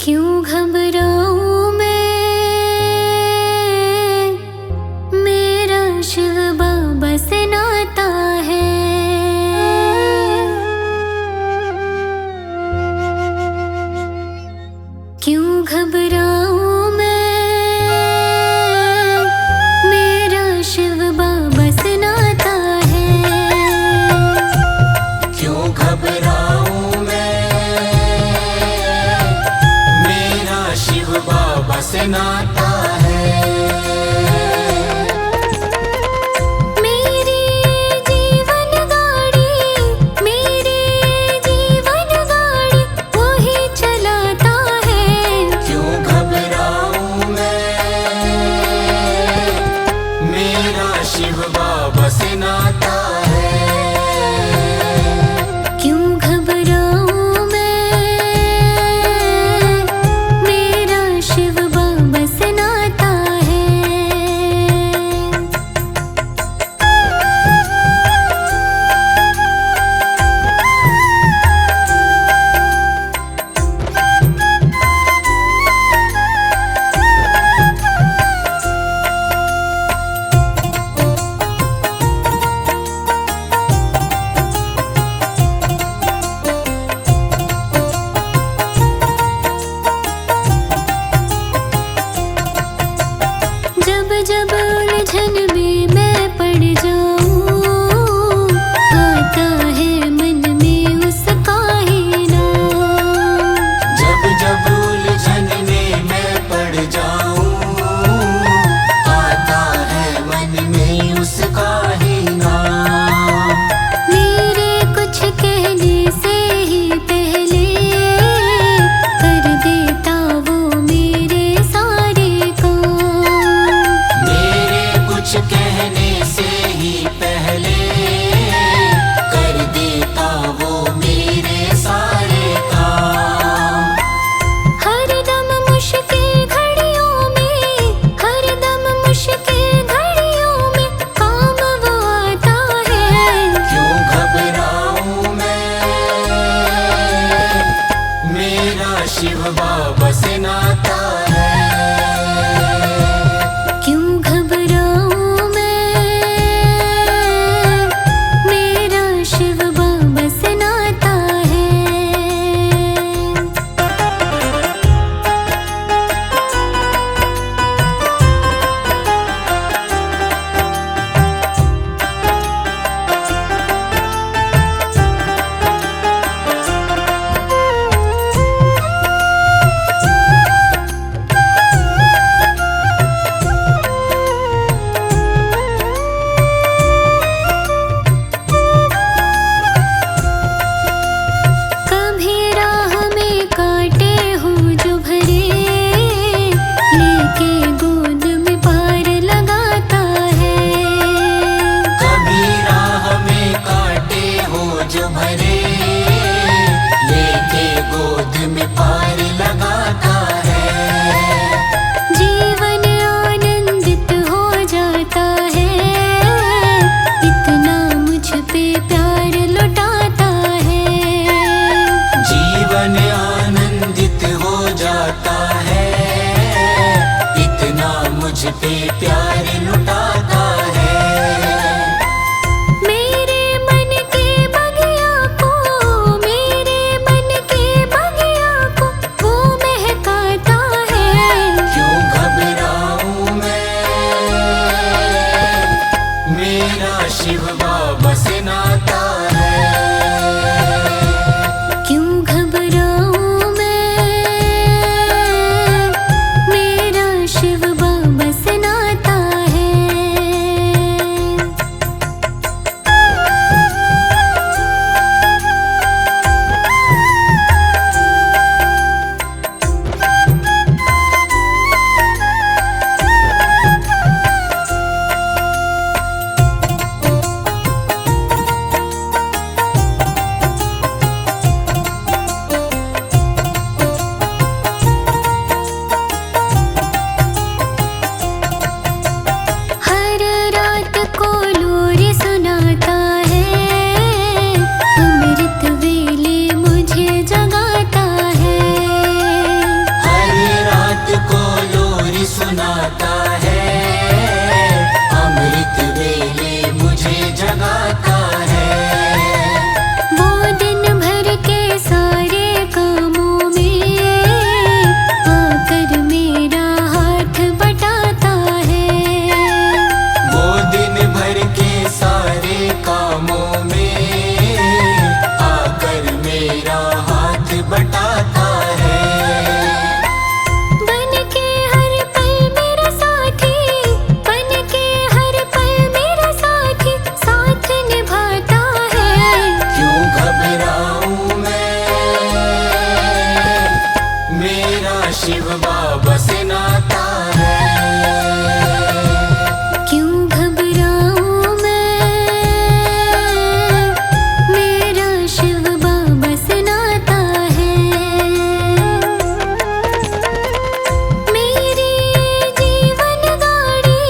क्यों घबराऊं मैं, मेरा शिव बाबा से नाता है। क्यों घबराऊं मैं, मेरा शिव बाबा से नाता है। क्यों घबराऊं मैं, मेरा शिव बाबा से नाता है। मेरी जीवन गाड़ी, मेरी जीवन गाड़ी वही चलाता है। क्यों घबराऊं मैं, मेरा शिव बाबा से नाता है। क्यों घबराऊं मैं, मेरा शिव बाबा से नाता है। जब जब उलझन में मैं पड़ जाऊं, आता है मन में उसका ही नाम। जब जब उलझन में मैं पड़ जाऊं, आता है मन में उसका ही नाम। मेरे कुछ कहने से ही पहले कर देता वो मेरे सारे काम। मेरे कुछ कहने से ही पहले कर देता वो मेरे सारे काम। हर दम मुश्किल घड़ियों में, हर दम मुश्किल घड़ियों में काम वो आता है। क्यों घबराऊं मैं, मेरा शिव बाबा से नाता है। क्यों घबराऊं मैं, मेरा शिव बाबा से नाता है। शिव बाबा से नाता है। क्यों घबराऊं मैं, मेरा शिव बाबा से नाता है। मेरी जीवन गाड़ी,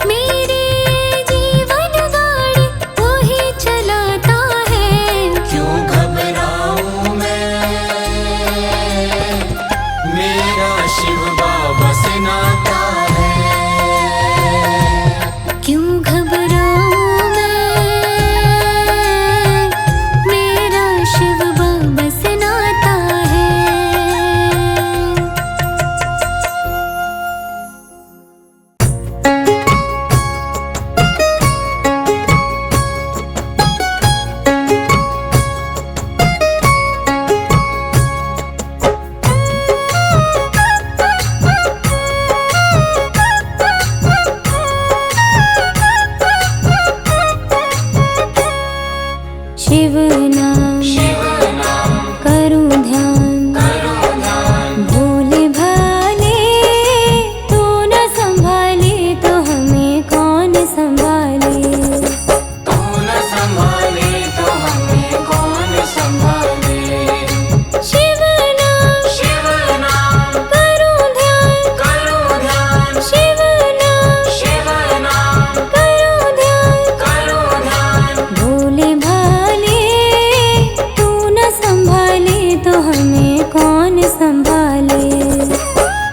मेरी जीवन गाड़ी वही चलाता है। क्यों घबराऊं मैं, मेरा शिव बाबा से नाता है। क्यों घबराऊं मैं, मेरा शिव बाबा से नाता है। शिव नाम शिव नाम करूं ध्यान, करो ध्यान। भोले भाले तू न संभाले तो हमें कौन संभाले। तू न संभाले तो हमें कौन संभाले। शिव नाम करूं ध्यान, करो ध्यान। शिव नाम करूं ध्यान। करो ध्यान। भोले भाले तू न संभाले तो हमें कौन संभाले।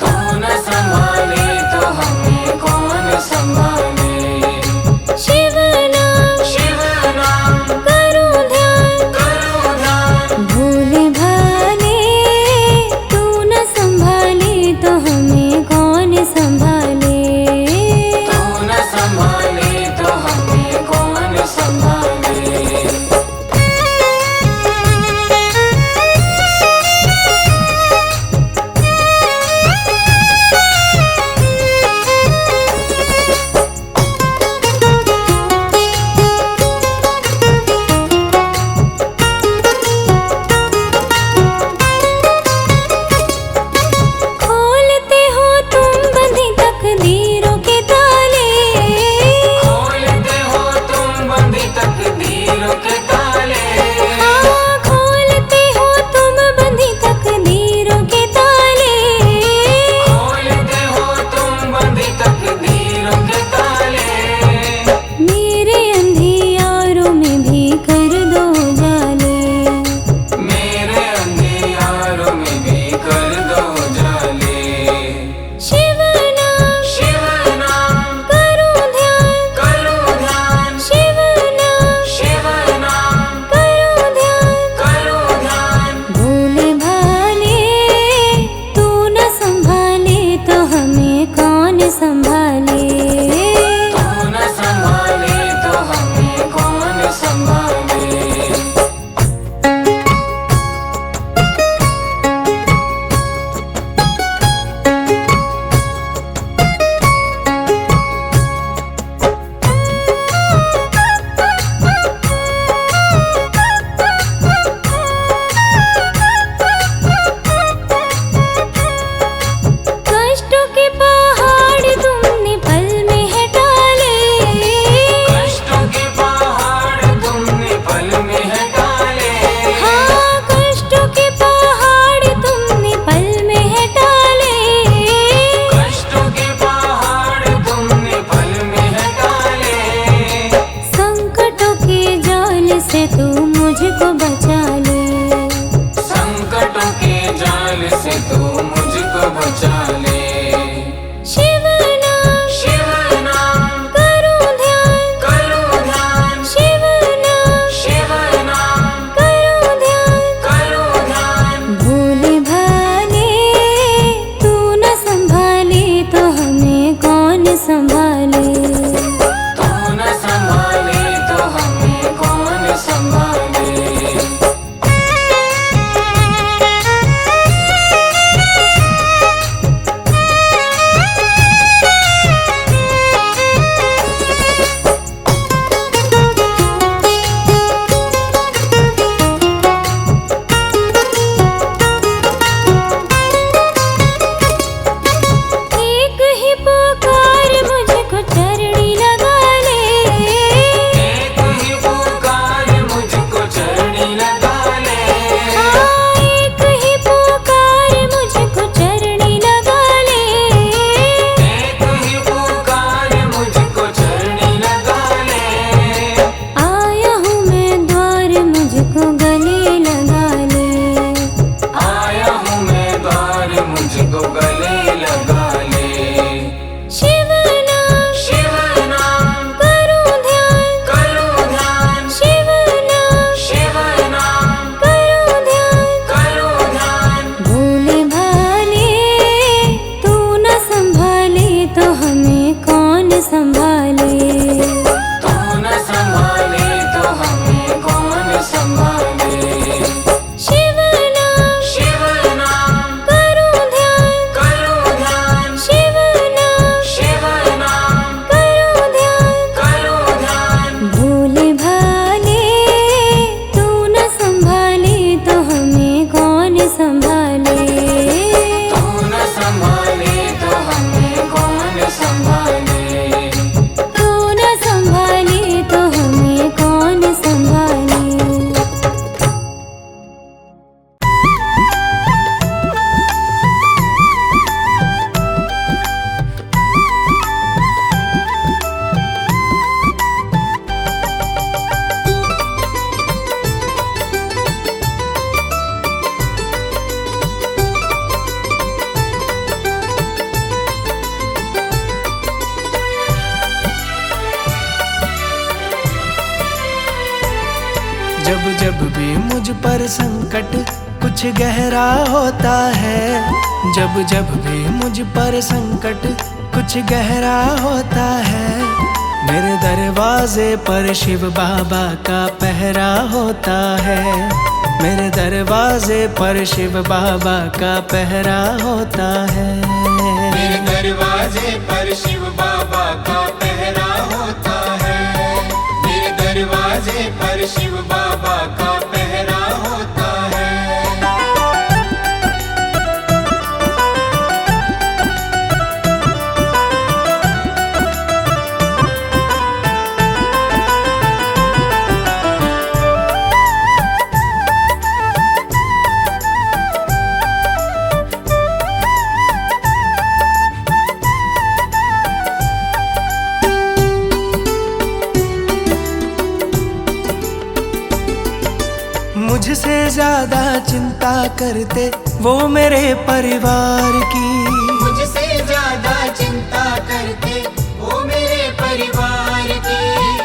तू न संभाले तो हमें कौन संभाले। शिव नाम करूं ध्यान, करो ध्यान। भोले भाले तू न संभाले तो हमें कौन संभाले। तू न संभाले तो हमें कौन संभाले। खोलते हो तुम बंधी तकदीरों के ताले। खोलते हो तुम बंदी तकदीरों के ताले। हाँ, खोलते हो तुम बंधी तकदीरों के ताले। खोलते हो तुम बंदी तकदीरों के ताले। मेरे अंधियारों में भी कर दो जाले। मेरे अंधियारों में भी कर दो जाले। शिव नाम करूं ध्यान, करो ध्यान। शिव नाम करूं ध्यान। करो ध्यान। भोले भाले तू न संभाले तो हमें कौन संभाले। तू न संभाले तो हमें कौन संभाले। कष्टों के पहाड़ तुमने पल में हटा ले। कष्टों के पहाड़ तुमने पल में हटा ले। हाँ, कष्टों के पहाड़ तुमने पल में हटा ले। कष्टों के पहाड़ तुमने पल में हटा ले। संकटों के जाल से तू मुझको बचा ले। संकटों के जाल से तू मुझको बचा ले। शिव नाम करूं ध्यान, करो ध्यान। शिव नाम करूं ध्यान। करो ध्यान। भोले भाले तू न संभाले तो हमें कौन संभाले। तू न संभाले तो हमें कौन संभाले। मुझ पर संकट कुछ गहरा होता है। जब जब भी मुझ पर संकट कुछ गहरा होता है, मेरे दरवाजे पर शिव बाबा का पहरा होता है। मेरे दरवाजे पर शिव बाबा का पहरा होता है। मेरे दरवाजे पर शिव बाबा का पहरा होता है। मेरे दरवाजे पर शिव बाबा का पहरा होता है। मुझसे ज्यादा चिंता करते वो मेरे परिवार की। मुझसे ज्यादा चिंता करते वो मेरे परिवार की।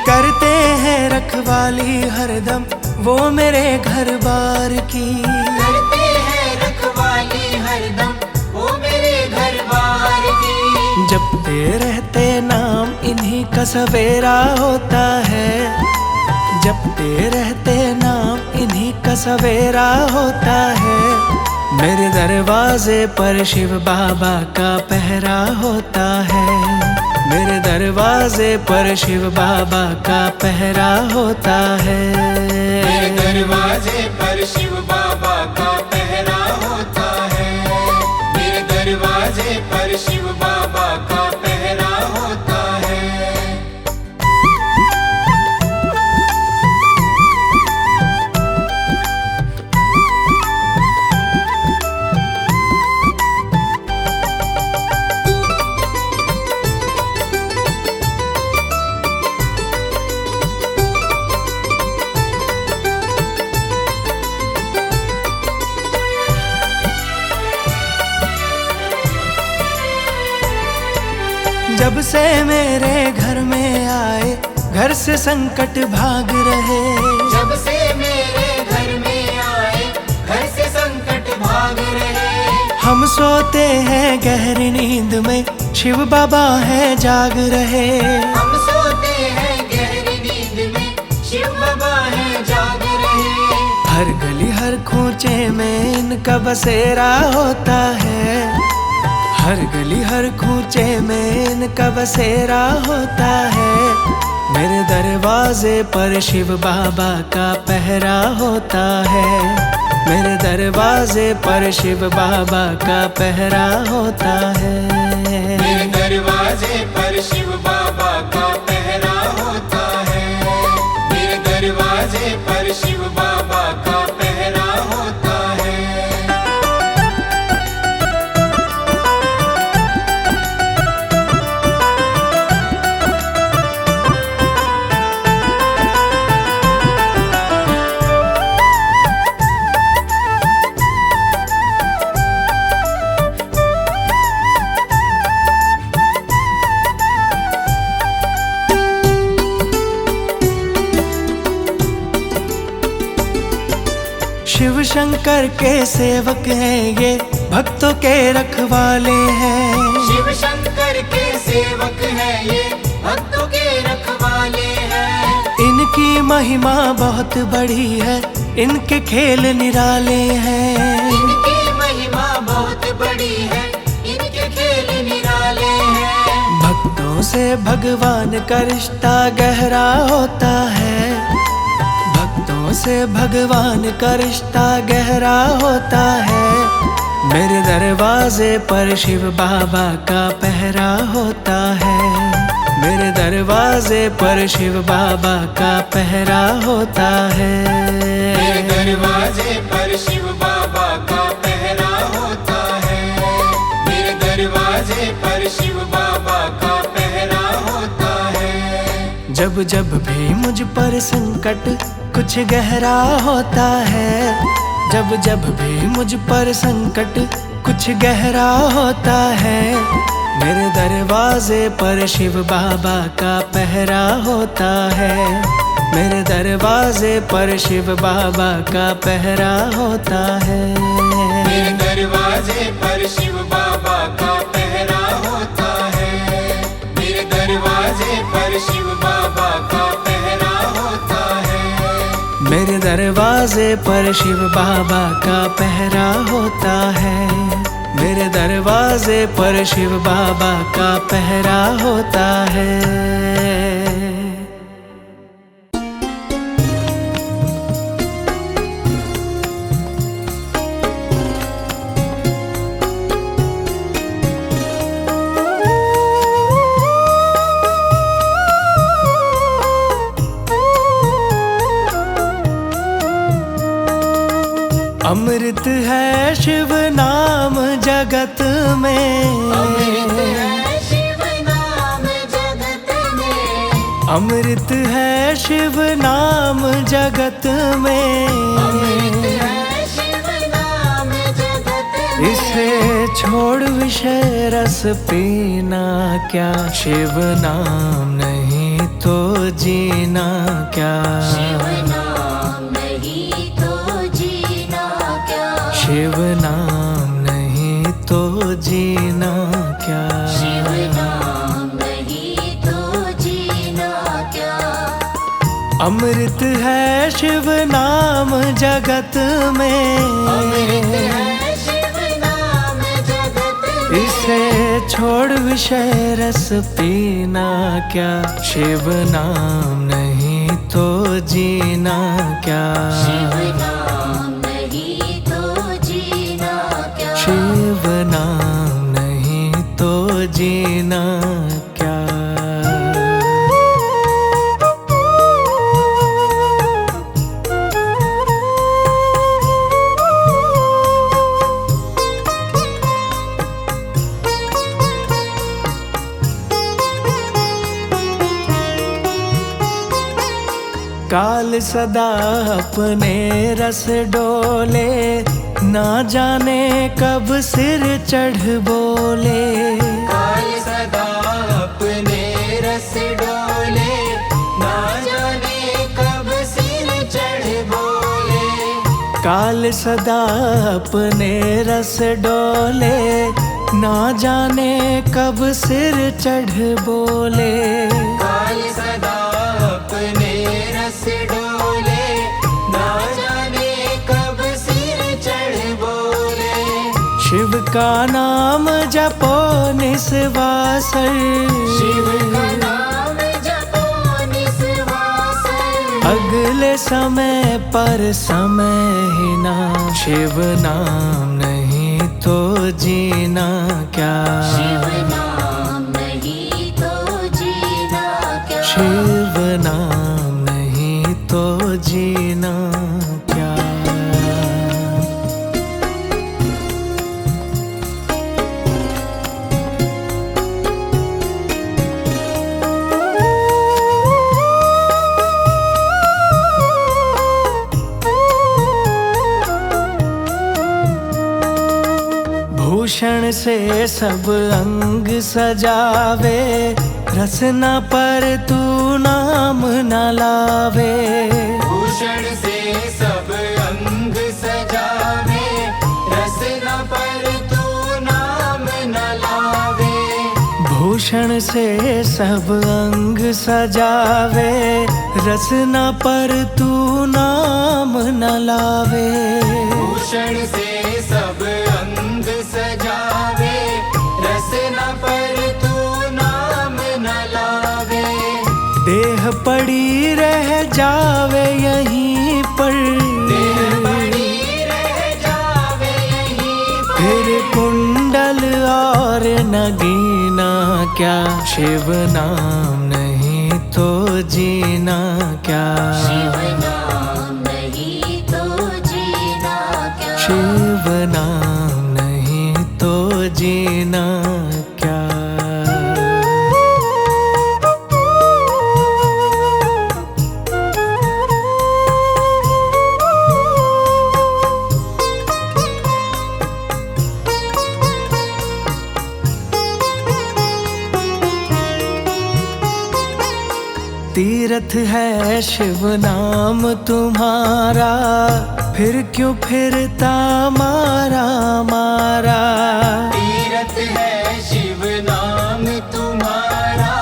करते हैं रखवाली हरदम वो मेरे घर बार की। करते हैं रखवाली हरदम वो मेरे घर बार की। जपते रहते नाम इन्हीं का सवेरा होता है। जपते रहते नाम इन्हीं का सवेरा होता है। मेरे दरवाजे पर शिव बाबा का पहरा होता है। मेरे दरवाजे पर शिव बाबा का पहरा होता है। मेरे दरवाजे पर शिव बाबा का पहरा होता है। मेरे दरवाजे पर शिव बाबा का पहरा होता है। जब से मेरे घर में आए घर से संकट भाग रहे। जब से मेरे घर में आए घर से संकट भाग रहे। हम सोते हैं गहरी नींद में शिव बाबा है जाग रहे। हम सोते हैं गहरी नींद में शिव बाबा है जाग रहे। हर गली हर खूंचे में इनका बसेरा होता है। हर गली हर खूंचे में इनका बसेरा होता है। मेरे दरवाजे पर शिव बाबा का पहरा होता है। मेरे दरवाजे पर शिव बाबा का पहरा होता है। मेरे दरवाजे पर शिव बाबा का पहरा होता है। मेरे दरवाजे पर शिव बाबा का पहरा होता है। शिव शंकर के सेवक हैं ये भक्तों के रखवाले हैं। शिव शंकर के सेवक हैं ये भक्तों के रखवाले हैं। इनकी महिमा बहुत बड़ी है इनके खेल निराले हैं। इनकी महिमा बहुत बड़ी है इनके खेल निराले हैं। भक्तों से भगवान का रिश्ता गहरा होता है। भक्तों से भगवान का रिश्ता गहरा होता है। मेरे दरवाजे पर शिव बाबा का पहरा होता है। मेरे दरवाजे पर शिव बाबा का पहरा होता है। मेरे दरवाजे पर शिव बाबा का पहरा होता है। मेरे दरवाजे पर शिव बाबा का पहरा होता है। जब जब भी मुझ पर संकट कुछ गहरा होता है। जब जब भी मुझ पर संकट कुछ गहरा होता है। मेरे दरवाजे पर शिव बाबा का पहरा होता है। मेरे दरवाजे पर शिव बाबा का पहरा होता है। मेरे दरवाजे पर शिव बाबा का पहरा होता है। मेरे दरवाजे पर शिव बाबा का पहरा होता है। मेरे दरवाजे पर शिव बाबा का पहरा होता है। मेरे दरवाजे पर शिव बाबा का पहरा होता है। अमृत है शिव नाम जगत में। अमृत है शिव नाम जगत में। अमृत है शिव नाम जगत में। अमृत है शिव नाम जगत में। इसे छोड़ विषय रस पीना क्या, शिव नाम नहीं तो जीना क्या। शिव नाम नहीं तो जीना क्या। शिव नाम नहीं तो जीना क्या। शिव नाम नहीं तो जीना क्या। अमृत है शिव नाम जगत में। अमृत है शिव नाम जगत में। इसे छोड़ विषय रस पीना क्या, शिव नाम नहीं तो जीना क्या। शिव नाम नहीं तो जीना क्या। शिव नाम नहीं तो जीना क्या। काल सदा अपने रस डोले, ना जाने कब सिर चढ़ बोले। काल सदा अपने रस डोले, ना जाने कब सिर चढ़ बोले। काल सदा अपने रस डोले, ना जाने कब सिर चढ़ बोले। काल सदा अपने रस डोले, ना जाने कब सिर चढ़ बोले। शिव का नाम जपो निस्वासर। शिव का नाम जपो निस्वासर। अगले समय पर समय ही ना, शिव नाम नहीं तो जीना क्या। शिव नाम नहीं तो जीना क्या। शिव नाम नहीं तो जीना क्या। भूषण से सब अंग सजावे, रसना पर तू नाम न लावे। भूषण से सब अंग सजावे, रसना पर तू नाम न लावे। भूषण से सब अंग सजावे, रसना पर तू नाम न लावे। भूषण से सब अंग सजावे, रसना पर तू नाम न लावे। देह पड़ी रह जावे यहीं पर, देह पड़ी रह जावे यहीं पर। फिर कुंडल और नगीना क्या, शिव नाम नहीं तो जीना क्या। शिव नाम नहीं तो जीना क्या। शिव नाम नहीं तो जीना क्या। तीर्थ है शिव नाम तुम्हारा, फिर क्यों फिरता मारा मारा। तीर्थ है शिव नाम तुम्हारा,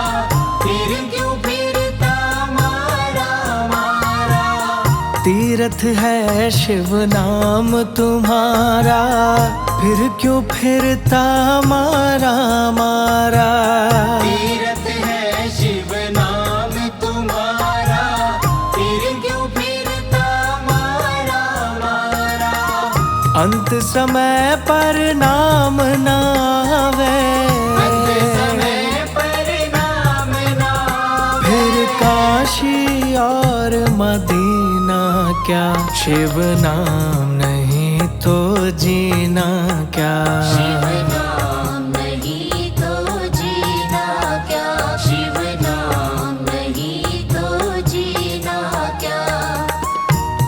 फिर क्यों फिरता मारा मारा। तीर्थ है शिव नाम तुम्हारा, फिर क्यों फिरता मारा मारा। तीर्थ है शिव नाम तुम्हारा, फिर क्यों फिरता मारा मारा। अंत समय पर नाम ना आवे, अंत समय पर नाम ना आवे। फिर काशी और मदीना क्या, शिव नाम नहीं तो जीना क्या। शिव नाम नहीं तो जीना क्या, शिव नाम नहीं तो जीना क्या।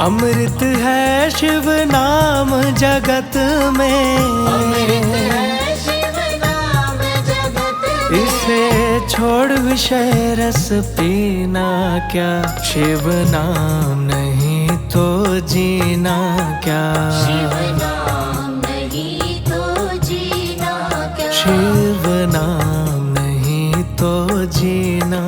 अमृत है शिव नाम जगत में, अमृत है शिव नाम जगत में। इसे छोड़ विषय रस पीना क्या, शिव नाम नहीं तो जीना क्या। शिव नाम नहीं तो जीना क्या। शिव नाम नहीं तो जीना